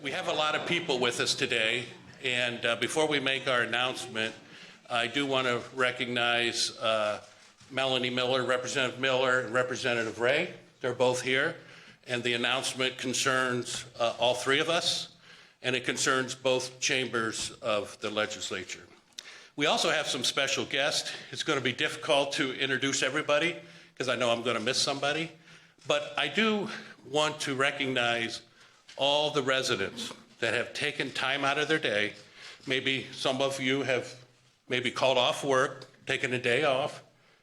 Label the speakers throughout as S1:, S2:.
S1: We have a lot of people with us today, and before we make our announcement, I do want to recognize Melanie Miller, Representative Miller, and Representative Ray. They're both here, and the announcement concerns all three of us, and it concerns both chambers of the legislature. We also have some special guests. It's going to be difficult to introduce everybody because I know I'm going to miss somebody, but I do want to recognize all the residents that have taken time out of their day. Maybe some of you have maybe called off work, taken a day off,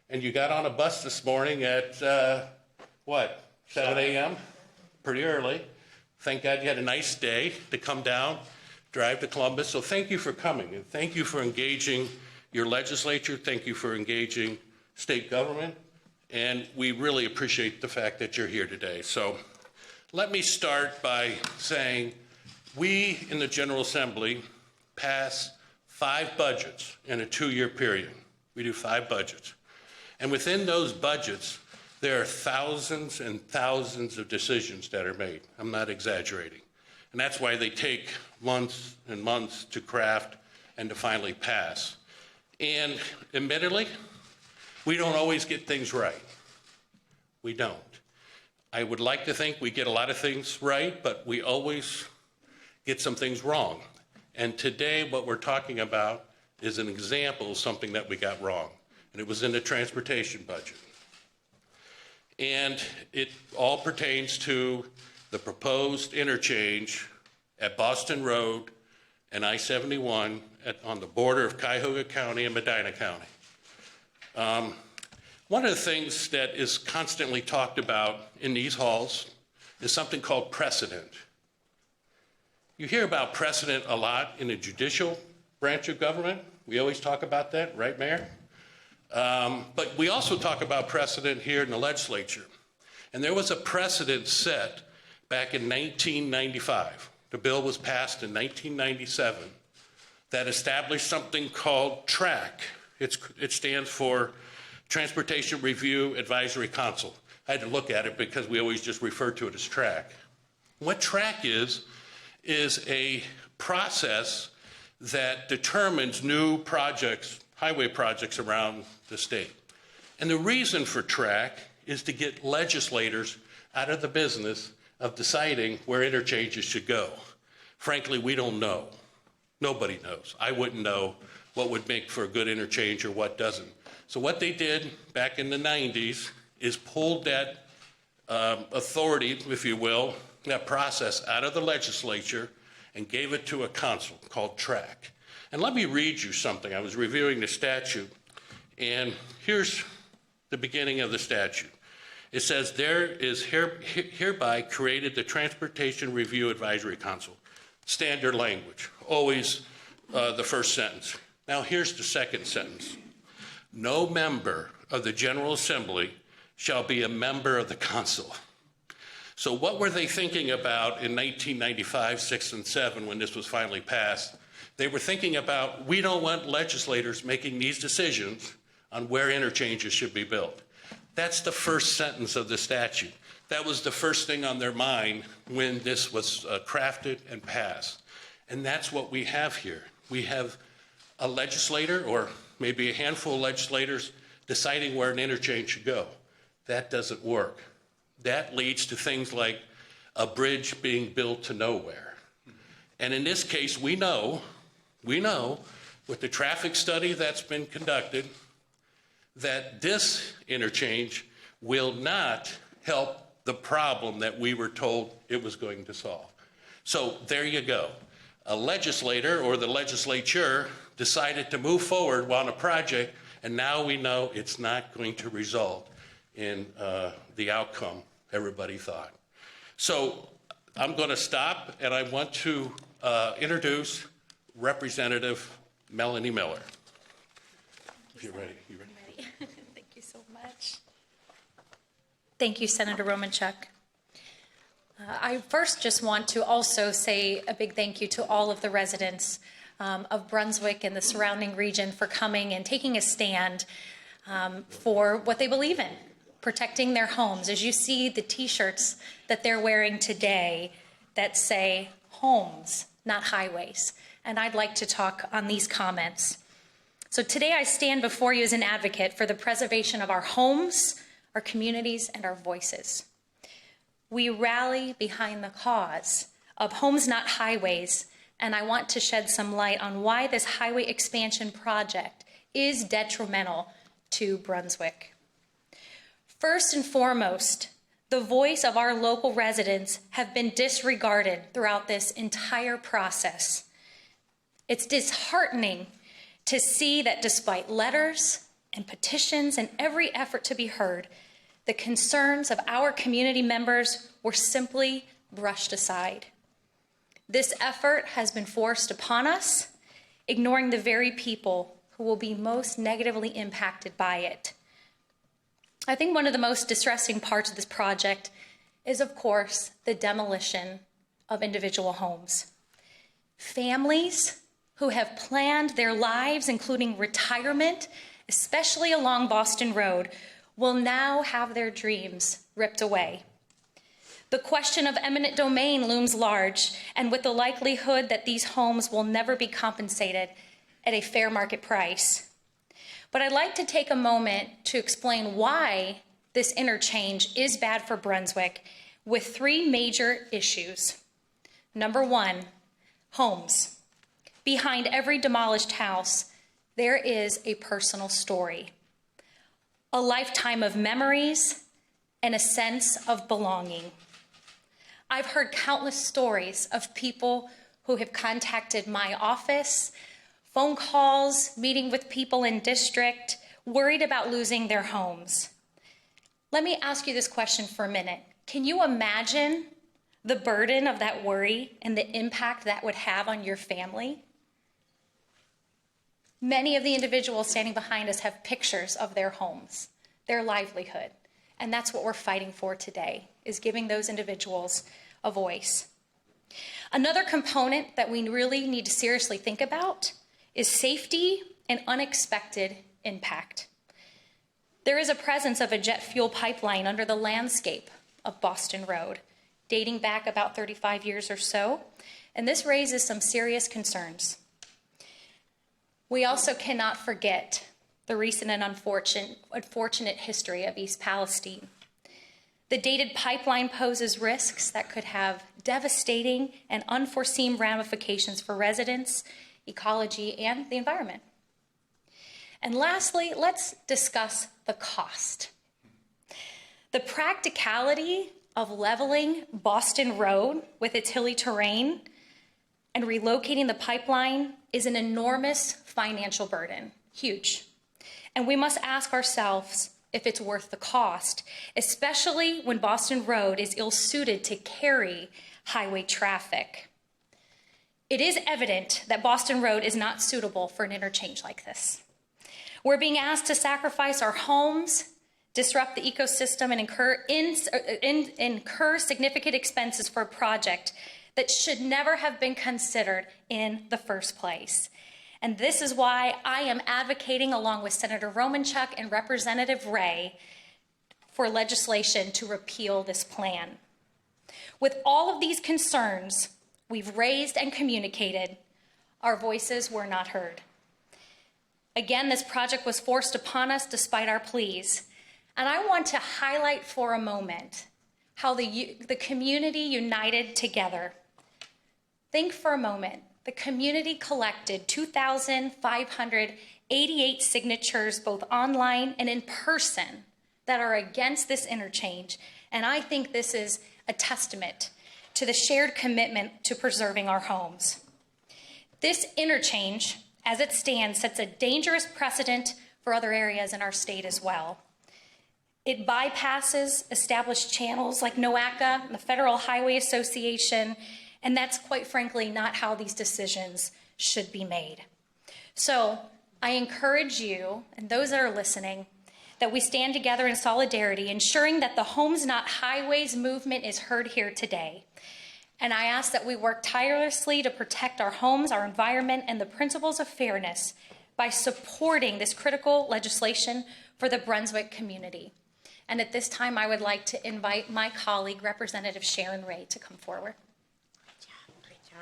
S1: and you got on a bus this morning at, 7 a.m.? Pretty early. Thank God you had a nice day to come down, drive to Columbus. So thank you for coming, and thank you for engaging your legislature. Thank you for engaging state government, and we really appreciate the fact that you're here today. So let me start by saying we in the General Assembly pass 5 budgets in a 2-year period. We do 5 budgets. And within those budgets, there are thousands and thousands of decisions that are made. I'm not exaggerating. And that's why they take months and months to craft and to finally pass. And admittedly, we don't always get things right. We don't. I would like to think we get a lot of things right, but we always get some things wrong. And today, what we're talking about is an example of something that we got wrong. And it was in the transportation budget. And it all pertains to the proposed interchange at Boston Road and I-71 on the border of Cuyahoga County and Medina County. One of the things that is constantly talked about in these halls is something called precedent. You hear about precedent a lot in the judicial branch of government. We always talk about that, right, Mayor? But we also talk about precedent here in the legislature. And there was a precedent set back in 1995. The bill was passed in 1997 that established something called TRAC. It stands for Transportation Review Advisory Council. I had to look at it because we always just refer to it as TRAC. What TRAC is a process that determines new projects, highway projects around the state. And the reason for TRAC is to get legislators out of the business of deciding where interchanges should go. Frankly, we don't know. Nobody knows. I wouldn't know what would make for a good interchange or what doesn't. So what they did back in the 90s is pulled that authority, if you will, that process out of the legislature and gave it to a council called TRAC. And let me read you something. I was reviewing the statute, and here's the beginning of the statute. It says, there is hereby created the Transportation Review Advisory Council. Standard language, always the first sentence. Now here's the second sentence. No member of the General Assembly shall be a member of the council. So what were they thinking about in 1995, 6, and 7 when this was finally passed? They were thinking about, we don't want legislators making these decisions on where interchanges should be built. That's the first sentence of the statute. That was the first thing on their mind when this was crafted and passed. And that's what we have here. We have a legislator, or maybe a handful of legislators, deciding where an interchange should go. That doesn't work. That leads to things like a bridge being built to nowhere. And in this case, we know with the traffic study that's been conducted that this interchange will not help the problem that we were told it was going to solve. So there you go. A legislator or the legislature decided to move forward on a project, and now we know it's not going to result in the outcome everybody thought. So I'm going to stop, and I want to introduce Representative Melanie Miller. If you're ready. You ready?
S2: I'm ready. Thank you so much. Thank you, Senator Romanchuk. I first just want to also say a big thank you to all of the residents of Brunswick and the surrounding region for coming and taking a stand for what they believe in, protecting their homes. As you see the t-shirts that they're wearing today that say homes, not highways. And I'd like to talk on these comments. So today I stand before you as an advocate for the preservation of our homes, our communities, and our voices. We rally behind the cause of homes, not highways, and I want to shed some light on why this highway expansion project is detrimental to Brunswick. First and foremost, the voice of our local residents have been disregarded throughout this entire process. It's disheartening to see that despite letters and petitions and every effort to be heard, the concerns of our community members were simply brushed aside. This effort has been forced upon us, ignoring the very people who will be most negatively impacted by it. I think one of the most distressing parts of this project is, of course, the demolition of individual homes. Families who have planned their lives, including retirement, especially along Boston Road, will now have their dreams ripped away. The question of eminent domain looms large, and with the likelihood that these homes will never be compensated at a fair market price. But I'd like to take a moment to explain why this interchange is bad for Brunswick with three major issues. Number one, homes. Behind every demolished house, there is a personal story, a lifetime of memories, and a sense of belonging. I've heard countless stories of people who have contacted my office, phone calls, meeting with people in district, worried about losing their homes. Let me ask you this question for a minute. Can you imagine the burden of that worry and the impact that would have on your family? Many of the individuals standing behind us have pictures of their homes, their livelihood, and that's what we're fighting for today, is giving those individuals a voice. Another component that we really need to seriously think about is safety and unexpected impact. There is a presence of a jet fuel pipeline under the landscape of Boston Road, dating back about 35 years or so, and this raises some serious concerns. We also cannot forget the recent and unfortunate history of East Palestine. The dated pipeline poses risks that could have devastating and unforeseen ramifications for residents, ecology, and the environment. And lastly, let's discuss the cost. The practicality of leveling Boston Road with its hilly terrain and relocating the pipeline is an enormous financial burden, huge. And we must ask ourselves if it's worth the cost, especially when Boston Road is ill-suited to carry highway traffic. It is evident that Boston Road is not suitable for an interchange like this. We're being asked to sacrifice our homes, disrupt the ecosystem, and incur significant expenses for a project that should never have been considered in the first place. And this is why I am advocating, along with Senator Romanchuk and Representative Ray, for legislation to repeal this plan. With all of these concerns we've raised and communicated, our voices were not heard. Again, this project was forced upon us despite our pleas. And I want to highlight for a moment how the community united together. Think for a moment. The community collected 2,588 signatures, both online and in person, that are against this interchange. And I think this is a testament to the shared commitment to preserving our homes. This interchange, as it stands, sets a dangerous precedent for other areas in our state as well. It bypasses established channels like NOACA, the Federal Highway Association, and that's quite frankly not how these decisions should be made. So I encourage you and those that are listening that we stand together in solidarity, ensuring that the Homes Not Highways movement is heard here today. And I ask that we work tirelessly to protect our homes, our environment, and the principles of fairness by supporting this critical legislation for the Brunswick community. And at this time, I would like to invite my colleague, Representative Sharon Ray, to come forward.
S3: Great job.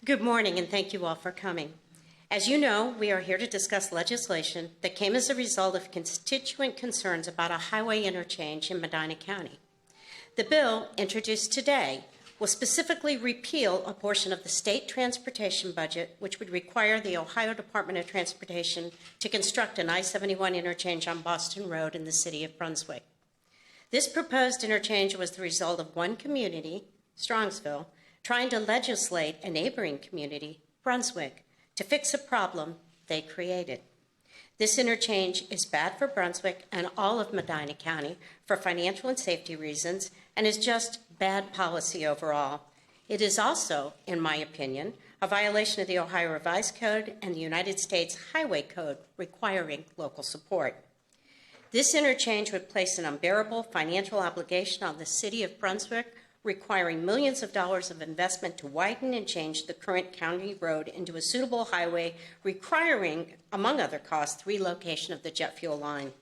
S3: Good morning, and thank you all for coming. As you know, we are here to discuss legislation that came as a result of constituent concerns about a highway interchange in Medina County. The bill introduced today will specifically repeal a portion of the state transportation budget, which would require the Ohio Department of Transportation to construct an I-71 interchange on Boston Road in the city of Brunswick. This proposed interchange was the result of one community, Strongsville, trying to legislate a neighboring community, Brunswick, to fix a problem they created. This interchange is bad for Brunswick and all of Medina County for financial and safety reasons, and is just bad policy overall. It is also, in my opinion, a violation of the Ohio Revised Code and the United States Highway Code requiring local support. This interchange would place an unbearable financial obligation on the city of Brunswick, requiring millions of dollars of investment to widen and change the current county road into a suitable highway, requiring, among other costs, relocation of the jet fuel line.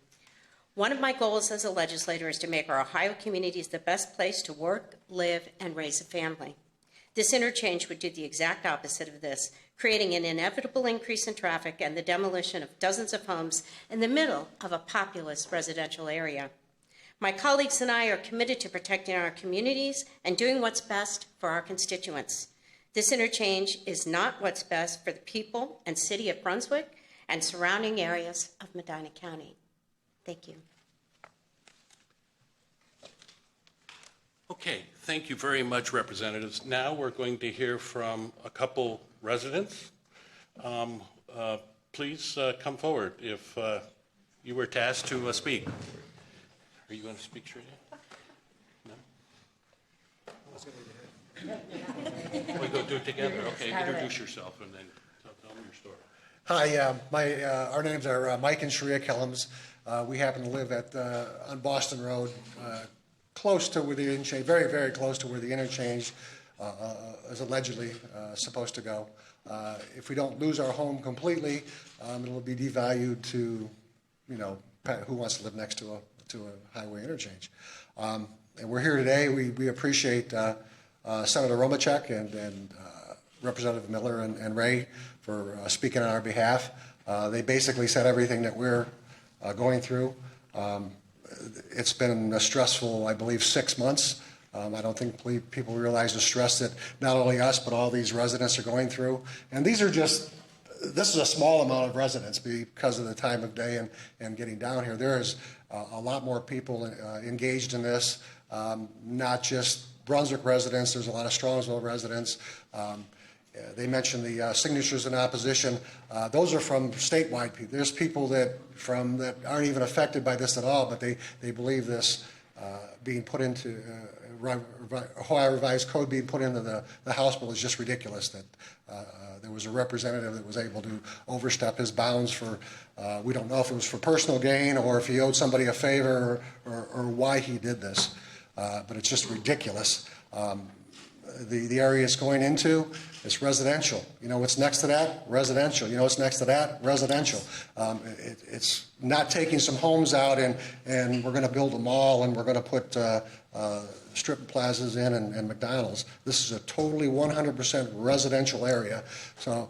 S3: One of my goals as a legislator is to make our Ohio communities the best place to work, live, and raise a family. This interchange would do the exact opposite of this, creating an inevitable increase in traffic and the demolition of dozens of homes in the middle of a populous residential area. My colleagues and I are committed to protecting our communities and doing what's best for our constituents. This interchange is not what's best for the people and city of Brunswick and surrounding areas of Medina County. Thank you.
S1: Okay, thank you very much, representatives. Now we're going to hear from a couple residents. Please come forward if you were tasked to speak. Are you going to speak, Shreya? No? We go do it together. Okay, introduce yourself and then tell me your story.
S4: Hi, our names are Mike and Shreya Kellums. We happen to live on Boston Road, close to where the interchange, very, very close to where the interchange is allegedly supposed to go. If we don't lose our home completely, it'll be devalued to, who wants to live next to a highway interchange. And we're here today. We appreciate Senator Romachek and Representative Miller and Ray for speaking on our behalf. They basically said everything that we're going through. It's been a stressful, I believe, 6 months. I don't think people realize the stress that not only us, but all these residents are going through. And this is a small amount of residents because of the time of day and getting down here. There is a lot more people engaged in this, not just Brunswick residents. There's a lot of Strongsville residents. They mentioned the signatures in opposition. Those are from statewide people. There's people that aren't even affected by this at all, but they believe this being put into Ohio Revised Code being put into the House bill is just ridiculous. That there was a representative that was able to overstep his bounds for, we don't know if it was for personal gain or if he owed somebody a favor or why he did this, but it's just ridiculous. The area it's going into, it's residential. You know what's next to that? Residential. You know what's next to that? Residential. It's not taking some homes out and we're going to build a mall and we're going to put strip plazas in and McDonald's. This is a totally 100% residential area. So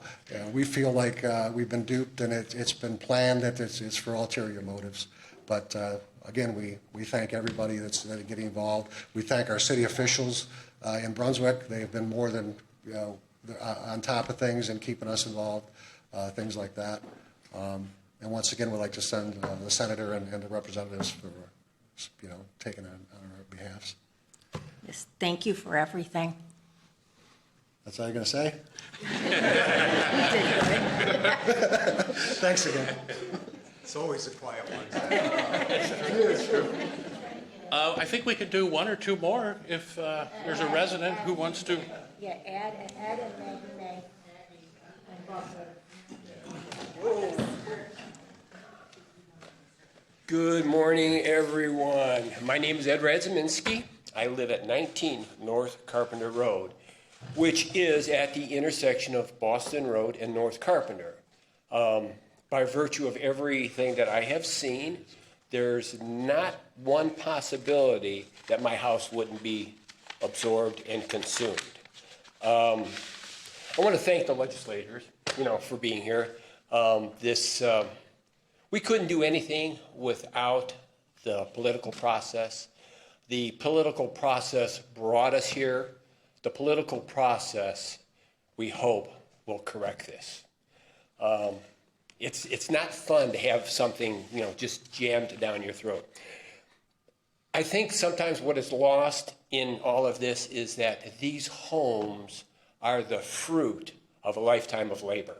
S4: we feel like we've been duped and it's been planned that it's for ulterior motives. But again, we thank everybody that's getting involved. We thank our city officials in Brunswick. They have been more than on top of things and keeping us involved, things like that. And once again, we'd like to send the senator and the representatives for taking on our behalfs.
S5: Yes, thank you for everything.
S4: That's all you're going to say? Thanks again.
S6: It's always the quiet ones.
S4: It's true.
S1: I think we could do one or two more if there's a resident who wants to.
S5: Yeah, Ed and May.
S7: Good morning, everyone. My name is Ed Radzyminski. I live at 19 North Carpenter Road, which is at the intersection of Boston Road and North Carpenter. By virtue of everything that I have seen, there's not one possibility that my house wouldn't be absorbed and consumed. I want to thank the legislators, for being here. We couldn't do anything without the political process. The political process brought us here. The political process, we hope, will correct this. It's not fun to have something, just jammed down your throat. I think sometimes what is lost in all of this is that these homes are the fruit of a lifetime of labor.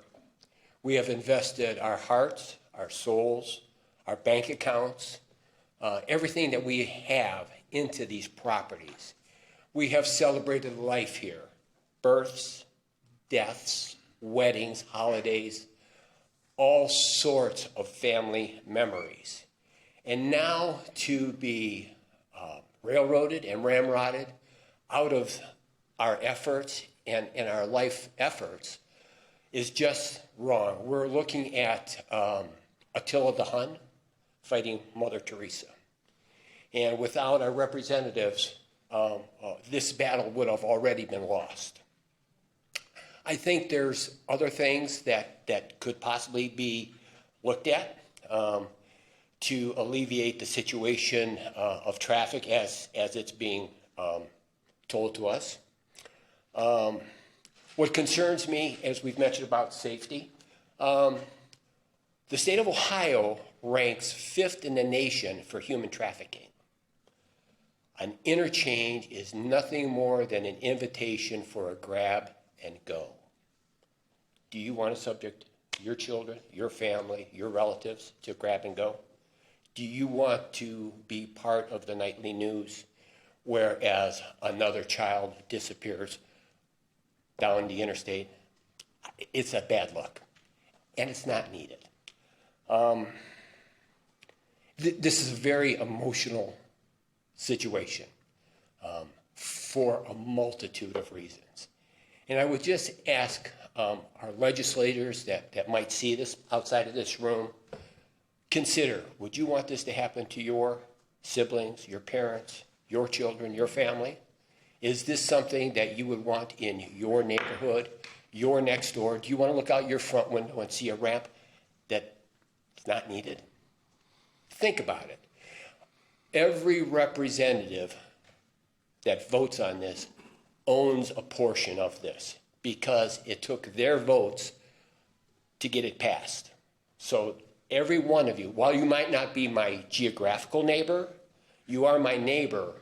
S7: We have invested our hearts, our souls, our bank accounts, everything that we have into these properties. We have celebrated life here, births, deaths, weddings, holidays, all sorts of family memories. And now to be railroaded and ramrodded out of our efforts and our life efforts is just wrong. We're looking at Attila the Hun fighting Mother Teresa. And without our representatives, this battle would have already been lost. I think there's other things that could possibly be looked at to alleviate the situation of traffic as it's being told to us. What concerns me, as we've mentioned about safety, the state of Ohio ranks 5th in the nation for human trafficking. An interchange is nothing more than an invitation for a grab and go. Do you want to subject your children, your family, your relatives to grab and go? Do you want to be part of the nightly news whereas another child disappears down the interstate? It's a bad look, and it's not needed. This is a very emotional situation for a multitude of reasons. And I would just ask our legislators that might see this outside of this room, consider, would you want this to happen to your siblings, your parents, your children, your family? Is this something that you would want in your neighborhood, your next door? Do you want to look out your front window and see a ramp that's not needed? Think about it. Every representative that votes on this owns a portion of this because it took their votes to get it passed. So every one of you, while you might not be my geographical neighbor, you are my neighbor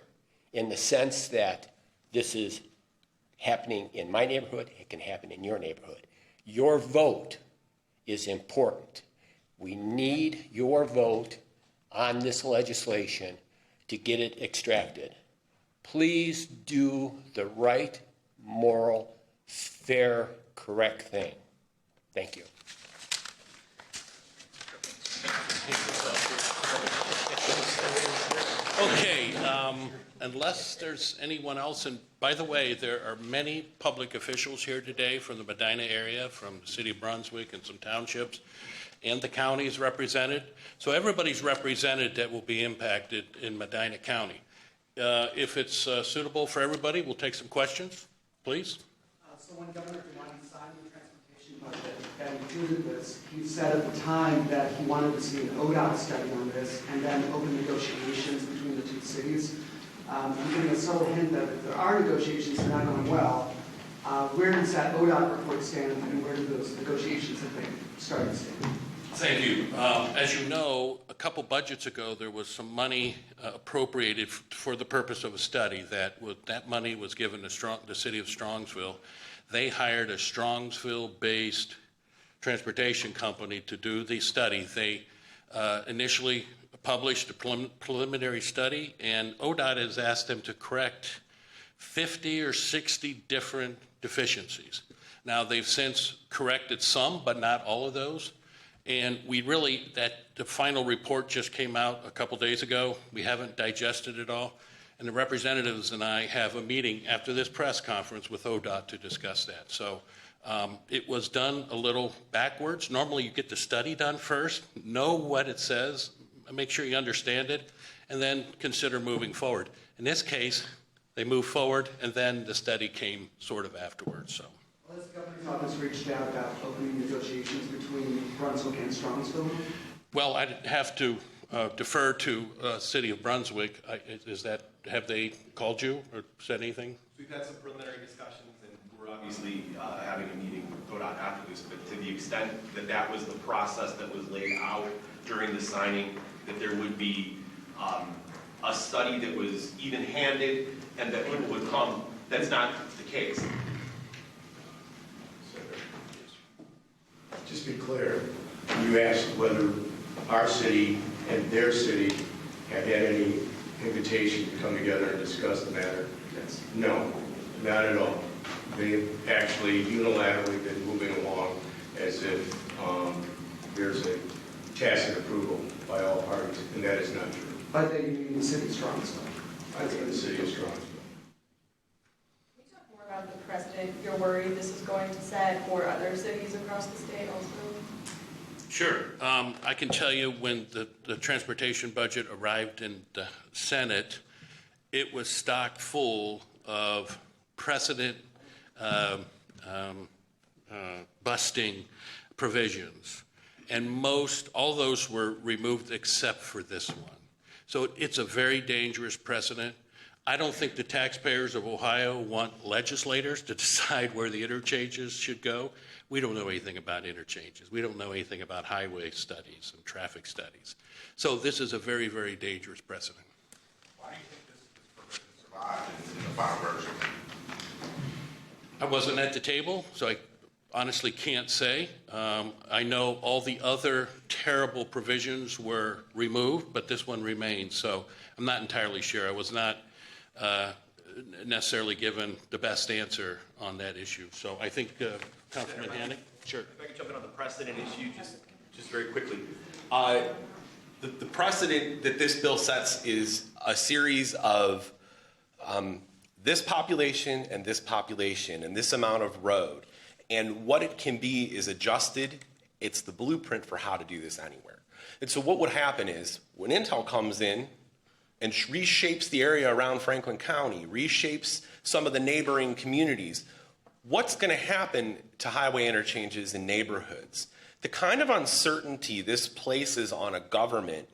S7: in the sense that this is happening in my neighborhood, it can happen in your neighborhood. Your vote is important. We need your vote on this legislation to get it extracted. Please do the right, moral, fair, correct thing. Thank you.
S1: Okay, unless there's anyone else, and by the way, there are many public officials here today from the Medina area, from the city of Brunswick and some townships, and the county is represented. So everybody's represented that will be impacted in Medina County. If it's suitable for everybody, we'll take some questions, please.
S8: So when Governor Giuliani signed the transportation budget that included this, he said at the time that he wanted to see an ODOT study on this and then open negotiations between the two cities. I'm giving a subtle hint that if there are negotiations that are not going well, where does that ODOT report stand and where do those negotiations have been started stand?
S1: Thank you. As you know, a couple budgets ago, there was some money appropriated for the purpose of a study. That money was given to the city of Strongsville. They hired a Strongsville-based transportation company to do the study. They initially published a preliminary study, and ODOT has asked them to correct 50 or 60 different deficiencies. Now, they've since corrected some, but not all of those. And the final report just came out a couple days ago. We haven't digested it all. And the representatives and I have a meeting after this press conference with ODOT to discuss that. So it was done a little backwards. Normally you get the study done first, know what it says, make sure you understand it, and then consider moving forward. In this case, They moved forward, and then the study came sort of afterwards, so.
S8: Well, has the governor's office reached out about opening negotiations between Brunswick and Strongsville?
S1: Well, I'd have to defer to City of Brunswick. Have they called you or said anything?
S9: We've had some preliminary discussions, and we're obviously having a meeting with ODOT after this, but to the extent that that was the process that was laid out during the signing, that there would be a study that was even-handed and that people would come, that's not the case.
S10: Just be clear, you asked whether our city and their city had had any invitation to come together and discuss the matter.
S8: Yes.
S10: No, not at all. They've actually unilaterally been moving along as if there's a tacit approval by all parties, and that is not true.
S8: By that you mean the city of Strongsville?
S10: I think the city of Strongsville.
S11: Can you talk more about the precedent you're worried this is going to set for other cities across the state also?
S1: Sure. I can tell you when the transportation budget arrived in the Senate, it was stocked full of precedent busting provisions. And all those were removed except for this one. So it's a very dangerous precedent. I don't think the taxpayers of Ohio want legislators to decide where the interchanges should go. We don't know anything about interchanges. We don't know anything about highway studies and traffic studies. So this is a very, very dangerous precedent.
S12: Why do you think this survived in the final version?
S1: I wasn't at the table, so I honestly can't say. I know all the other terrible provisions were removed, but this one remains. So I'm not entirely sure. I was not necessarily given the best answer on that issue. So I think Councilman Hannick? Sure.
S9: If I could jump in on the precedent issue just very quickly. The precedent that this bill sets is a series of this population and this amount of road. And what it can be is adjusted. It's the blueprint for how to do this anywhere. And so what would happen is when Intel comes in and reshapes the area around Franklin County, reshapes some of the neighboring communities, what's going to happen to highway interchanges in neighborhoods? The kind of uncertainty this places on a government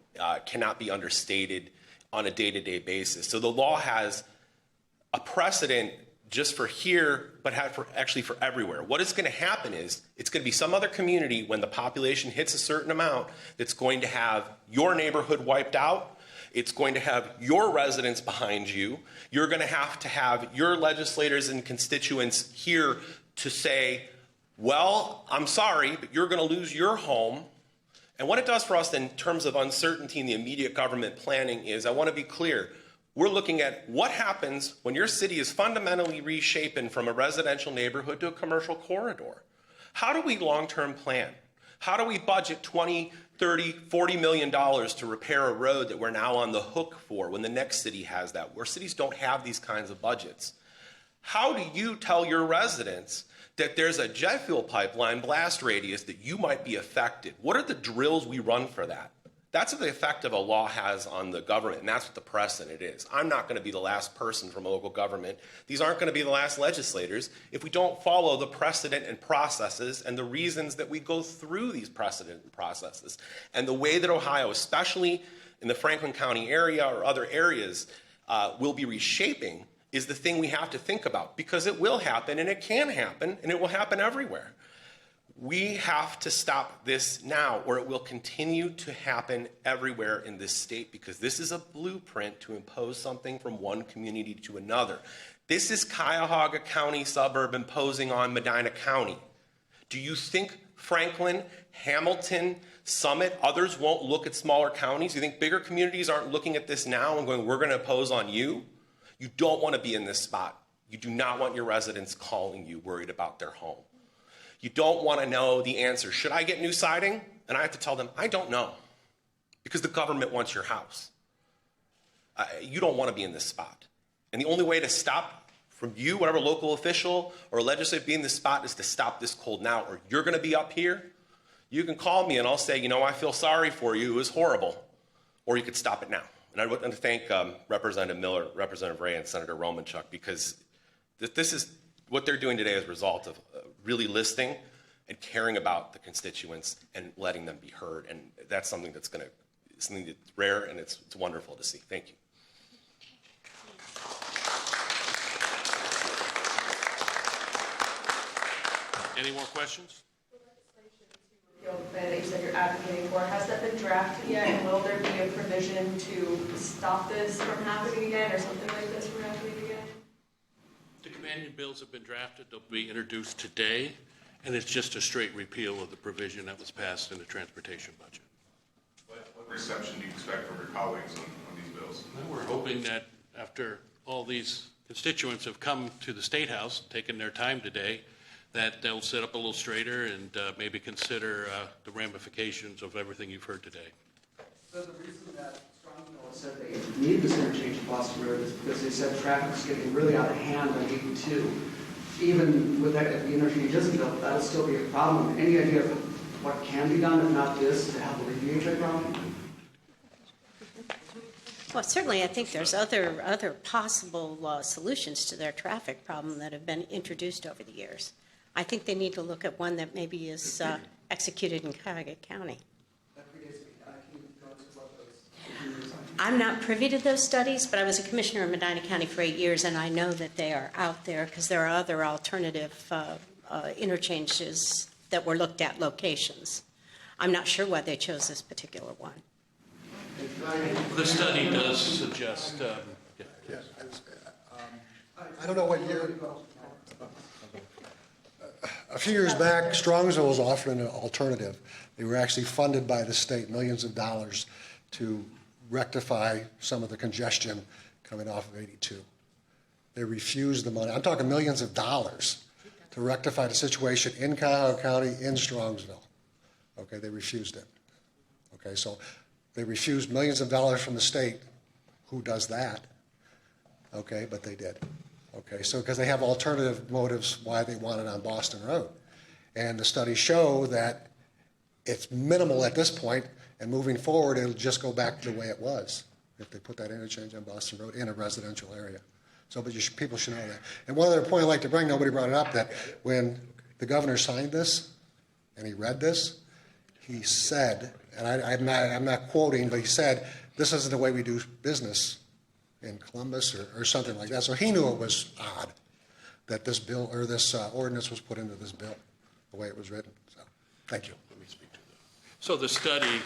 S9: cannot be understated on a day-to-day basis. So the law has a precedent just for here, but actually for everywhere. What is going to happen is it's going to be some other community when the population hits a certain amount that's going to have your neighborhood wiped out. It's going to have your residents behind you. You're going to have your legislators and constituents here to say, well, I'm sorry, but you're going to lose your home. And what it does for us in terms of uncertainty in the immediate government planning is, I want to be clear, we're looking at what happens when your city is fundamentally reshapen from a residential neighborhood to a commercial corridor. How do we long-term plan? How do we budget $20, $30, $40 million to repair a road that we're now on the hook for when the next city has that, where cities don't have these kinds of budgets? How do you tell your residents that there's a jet fuel pipeline blast radius that you might be affected? What are the drills we run for that? That's what the effect of a law has on the government, and that's what the precedent is. I'm not going to be the last person from a local government. These aren't going to be the last legislators if we don't follow the precedent and processes and the reasons that we go through these precedent and processes. And the way that Ohio, especially in the Franklin County area or other areas, will be reshaping is the thing we have to think about, because it will happen, and it can happen, and it will happen everywhere. We have to stop this now, or it will continue to happen everywhere in this state, because this is a blueprint to impose something from one community to another. This is Cuyahoga County suburb imposing on Medina County. Do you think Franklin, Hamilton, Summit, others won't look at smaller counties? You think bigger communities aren't looking at this now and going, we're going to impose on you? You don't want to be in this spot. You do not want your residents calling you worried about their home. You don't want to know the answer. Should I get new siding? And I have to tell them, I don't know, because the government wants your house. You don't want to be in this spot. And the only way to stop from you, whatever local official or legislator being in this spot, is to stop this cold now, or you're going to be up here. You can call me and I'll say, I feel sorry for you. It was horrible. Or you could stop it now. And I want to thank Representative Miller, Representative Ray, and Senator Romanchuk, because this is what they're doing today as a result of really listening and caring about the constituents and letting them be heard. And that's something that's rare, and it's wonderful to see. Thank you.
S1: Any more questions?
S11: The that you said you're advocating for, has that been drafted yet? And will there be a provision to stop this from happening again or something like this from happening again?
S1: The companion bills have been drafted. They'll be introduced today, and it's just a straight repeal of the provision that was passed in the transportation budget.
S12: What reception do you expect from your colleagues on these bills?
S1: Well, we're hoping that after all these constituents have come to the State House, taken their time today, that they'll sit up a little straighter and maybe consider the ramifications of everything you've heard today.
S8: So the reason that Strongsville said they need this interchange in Boston Road is because they said traffic's getting really out of hand on 82. Even with that, if the interchange isn't built, that'll still be a problem. Any idea of what can be done, if not this, to help alleviate that problem?
S3: Well, certainly, I think there's other possible solutions to their traffic problem that have been introduced over the years. I think they need to look at one that maybe is executed in Cuyahoga County. I'm not privy to those studies, but I was a commissioner in Medina County for 8 years, and I know that they are out there because there are other alternative interchanges that were looked at locations. I'm not sure why they chose this particular one.
S1: The study does suggest.
S4: I don't know what year. A few years back, Strongsville was offering an alternative. They were actually funded by the state, millions of dollars, to rectify some of the congestion coming off of 82. They refused the money. I'm talking millions of dollars to rectify the situation in Cuyahoga County, in Strongsville. Okay, they refused it. Okay, so they refused millions of dollars from the state. Who does that? Okay, but they did. Okay, so because they have alternative motives why they want it on Boston Road. And the studies show that it's minimal at this point, and moving forward, it'll just go back to the way it was if they put that interchange on Boston Road in a residential area. So, but people should know that. And one other point I'd like to bring, nobody brought it up, that when the governor signed this and he read this, he said, and I'm not quoting, but he said, this isn't the way we do business in Columbus or something like that. So he knew it was odd that this bill or this ordinance was put into this bill the way it was written. So, thank you.
S1: Let me speak to that. So the study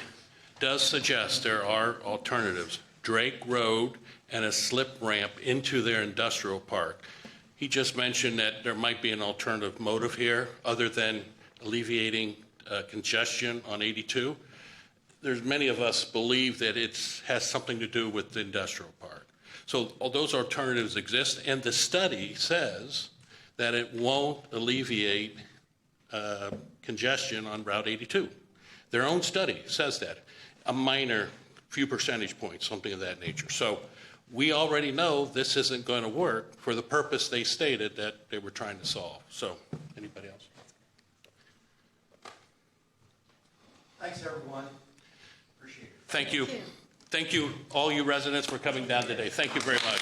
S1: does suggest there are alternatives. Drake Road and a slip ramp into their industrial park. He just mentioned that there might be an alternative motive here other than alleviating congestion on 82. There's many of us believe that it has something to do with the industrial park. So all those alternatives exist, and the study says that it won't alleviate congestion on Route 82. Their own study says that. A minor few percentage points, something of that nature. So we already know this isn't going to work for the purpose they stated that they were trying to solve. So anybody else?
S6: Thanks, everyone. Appreciate it.
S1: Thank you. Thank you, all you residents, for coming down today. Thank you very much.